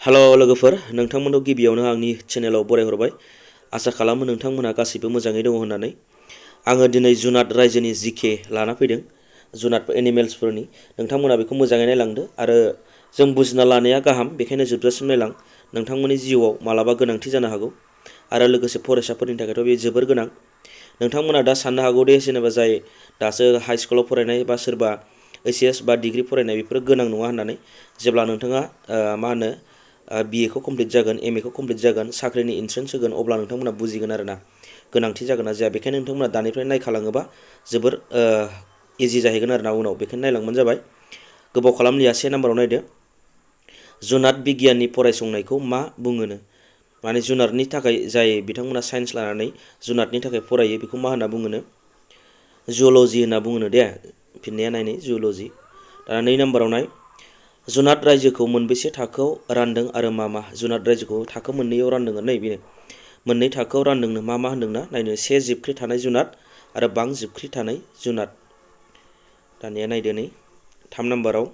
Hello लोगोफोर नोंथांमोनखौ गिबियावनो आंनि चेनेलाव बरायहरबाय आसा खालामो नोंथांमोना गासैबो मोजाङै दङ होननानै आङो दिनै जुनाद रायजोनि जिके लाना फैदों जुनाद एनिमेल्सफोरनि नोंथांमोना बेखौ मोजाङै नायलांदो आरो जों बुजिना लानाया गाहाम बेखायनो जोबजासिम नायलां नोंथांमोननि जिउआव मालाबा गोनांथि जानो हागौ आरो लोगोसे फरायसाफोरनि थाखायथ' बे जोबोर गोनां नोंथांमोना दा साननो हागौ दे जेनेबा जाय दासो हाइ स्कुलाव फरायनाय बा सोरबा एचएस बा डिग्री फरायनाय बेफोर गोनां नङा होननानै जेब्ला नोंथाङा मा होनो BA खौ कमप्लिट जागोन MA खौ कमप्लिट जागोन साख्रिनि इन्ट्रेन्स होगोन अब्ला नोंथांमोना बुजिगोन आरोना गोनांथि जागोन ना जाया बेखायनो नोंथांमोना दानिफ्राय नायखालाङोबा जोबोर इजि जाहैगोन आरोना उनाव बेखायनो नायलांबानो जाबाय गोबाव खालामलिया से नाम्बाराव नायदो जुनाद बिगियाननि फरायसंनायखौ मा बुङोनो माने जुनारनि थाखाय जाय बिथांमोना साइन्स लानानै जुनादनि थाखाय फरायो बेखौ मा होनना बुङोनो जुल'जि होनना बुङोनो दे फिननाया नायनाय जुल'जि दा 2 नाम्बाराव नाय जुनाद रायजोखौ मोनबेसे थाखोआव रानदों आरो मा जुनाद रायजोखौ थाखो मोननैयाव रानदों नै बेनो मोननै थाखोआव रानदोंनो मा होनदोंना नायनो से जिबख्रि थानाय जुनाद आरो बां जिबख्रि थानाय जुनाद दानिया नायदो नै 3 नाम्बाराव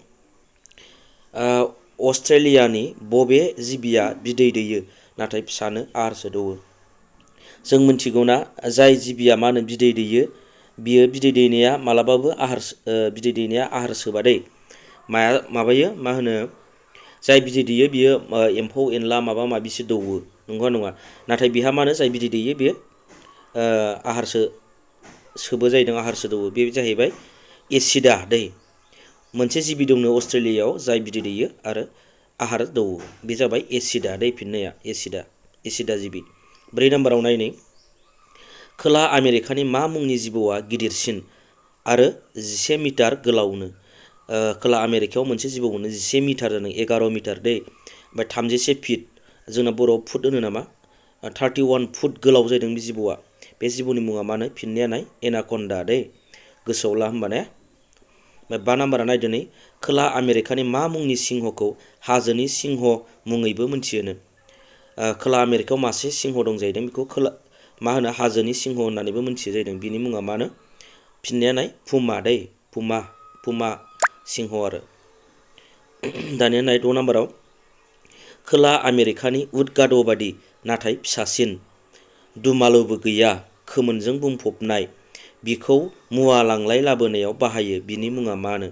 अस्ट्रेलियानि बबे जिबिया बिदै दैयो नाथाय फिसानो आहारसो दौओ जों मिन्थिगौना जाय जिबिया मा होनो बिदै दैयो बियो बिदै दैनाया मालाबाबो बिदै दैनाया आहार सोबा दै माबायो मा होनो जाय बिदै दैयो बियो एम्फौ एनला माबा माबिसो दौओ नंगौ नङा नाथाय बिहा मा होनो जाय बिदै दैयो बियो आहारसो सोबो जाहैदों आहारसो दौओ बे जाहैबाय एसिडा दै मोनसे जिबि दंनो अस्ट्रेलियायाव जाय बिदै दैयो आरो आहार दौओ बे जाबाय एसिडा दै फिननाया एसिडा जिबि 4 नाम्बाराव नायनै खोला आमेरिकानि मा मुंनि जिबौआ गिदिरसिन आरो 11 मिटार गोलावनो खोला आमेरिकायाव मोनसे जिबौ मोनो 11 मिटार जानो 11 मिटार दै ओमफ्राय 31 फिट जोंना बर'आव फुट होनो नामा 31 फुट गोलाव जादों बे जिबौआ बे जिबौनि मुङा मानो फिननाया नाय एनाकन्डा दै गोसोआव ला होमबा ने 5 नाम्बारा नायदो नै खोला आमेरिकानि मा मुंनि सिंहखौ हाजोनि सिंह मुङैबो मोनथियोनो खोला आमेरिकायाव मासे सिंह दं जाहैदों बेखौ मा होनो हाजोनि सिंह होननानैबो मोनथियो जाहैदों बिनि मुङा मानो फिननाया नाय पुमा दै पुमा सिंह आरो दानिया नाय 6 नाम्बाराव खोला आमेरिकानि उदगाद बादि नाथाय फिसासिन दुमालुबो गैया खोमोनजों बुंफबनाय बिखौ मुवा लांलाय लाबोनायाव बाहायो बिनि मुङा मानो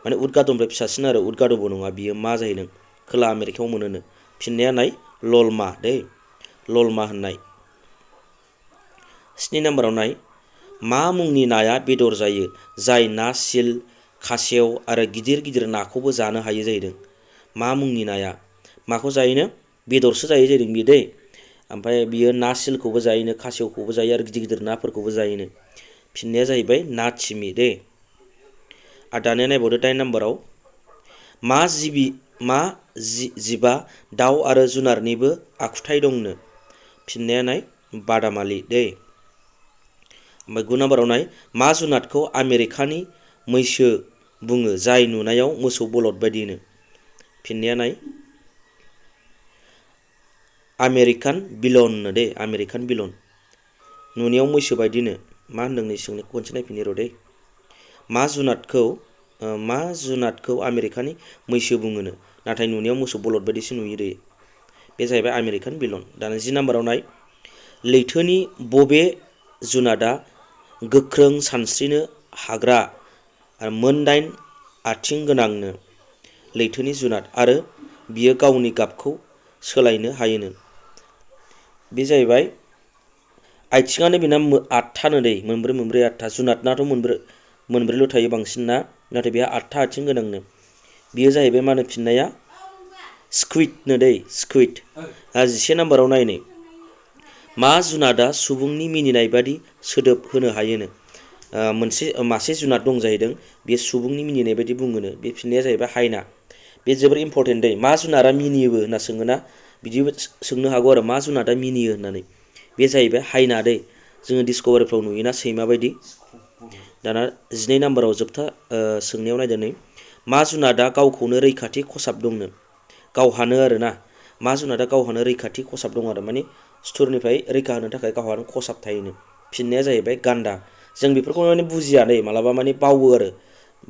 माने उदगादनिफ्राय फिसासिन आरो उदगादबो नङा बियो मा जाहैदों खोला आमेरिकायाव मोनोनो फिननाया नाय ललमा दै ललमा होननाय 7 नाम्बाराव नाय मा मुंनि नाया बेदर जायो जाय ना सिल खासेव आरो गिदिर गिदिर नाखौबो जानो हायो जाहैदों मा मुंनि नाया माखौ जायोनो बेदरसो जायो जाहैदों बे दै ओमफ्राय बियो ना सिलखौबो जायोनो खासेवखौबो जायो आरो गिदिर गिदिर नाफोरखौबो जायोनो फिननाया जाहैबाय ना थिमि दै आरो दानिया नायबावदो 8 नाम्बाराव मा जिबा दाउ आरो जुनारनिबो आखुथाय दंनो फिननाया नाय बादामालि दै ओमफ्राय 9 नाम्बाराव नाय मा जुनादखौ आमेरिकानि मैसो बुङो जाय नुनायाव मोसौ बलद बायदिनो फिननाया नाय आमेरिकान बिलननो दै आमेरिकान बिलन नुनायाव मैसो बायदिनो मा होनदों नै सोंनायखौ खनसे नायफिननि र' दै मा जुनादखौ आमेरिकानि मैसो बुङोनो नाथाय नुनायाव मोसौ बलद बायदिसो नुयो दै बे जाहैबाय आमेरिकान बिलन दाना 10 नाम्बाराव नाय लैथोनि बबे जुनादा गोख्रों सानस्रिनो हाग्रा आरो 9 आथिं गोनांनो लैथोनि जुनाद आरो बियो गावनि गाबखौ सोलायनो हायोनो बे जाहैबाय आथिङानो बेना 8थानो दै मोनब्रै 8था जुनादनाथ' मोनब्रैल' थायो बांसिन ना नाथाय बेहा 8था आथिं गोनांनो बियो जाहैबाय मा होनो फिननाया स्कुइडनो दै स्कुइड 11 नाम्बाराव नायनै मा जुनादा सुबुंनि मिनिनाय बादि सोदोब होनो हायोनो मासे जुनाद दं जाहैदों बे सुबुंनि मिनिनाय बायदि बुङोनो बे फिननाया जाहैबाय हायना बे जोबोर इम्परटेन्ट दै मा जुनादा मिनियोबो होनना सोङोना बिदिबो सोंनो हागौ आरो मा जुनादा मिनियो होननानै बे जाहैबाय हायना दै जोङो डिस्कभारिफ्राव नुयोना सैमा बायदि दाना 12 नाम्बाराव जोबथा सोंनायाव नायदो नै मा जुनादा गावखौनो रैखाथि खसाब दंनो गावहानो आरोना मा जुनादा गावहानो रैखाथि खसाब दं आरो माने सुथुरनिफ्राय रैखा होनो थाखाय गावहानो खसाब थायोनो फिननाया जाहैबाय गान्दा जों बेफोरखौ माने बुजिया नै मालाबा माने बावो आरो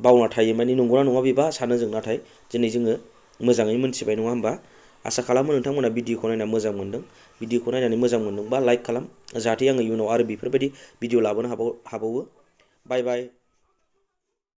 बावना थायो माने नंगौना नङा बेबा सानो जों नाथाय दिनै जोङो मोजाङै मोनथिबाय नङा होमबा आसा खालामो नोंथांमोना भिडिअखौ नायना मोजां मोनदों। भिडिअखौ नायनानै मोजां मोनदोंबा लाइक खालाम, जाहाथे आङो इयुनाव आरो बेफोरबायदि भिडिअ लाबोनो हाबावो। बाय बाय।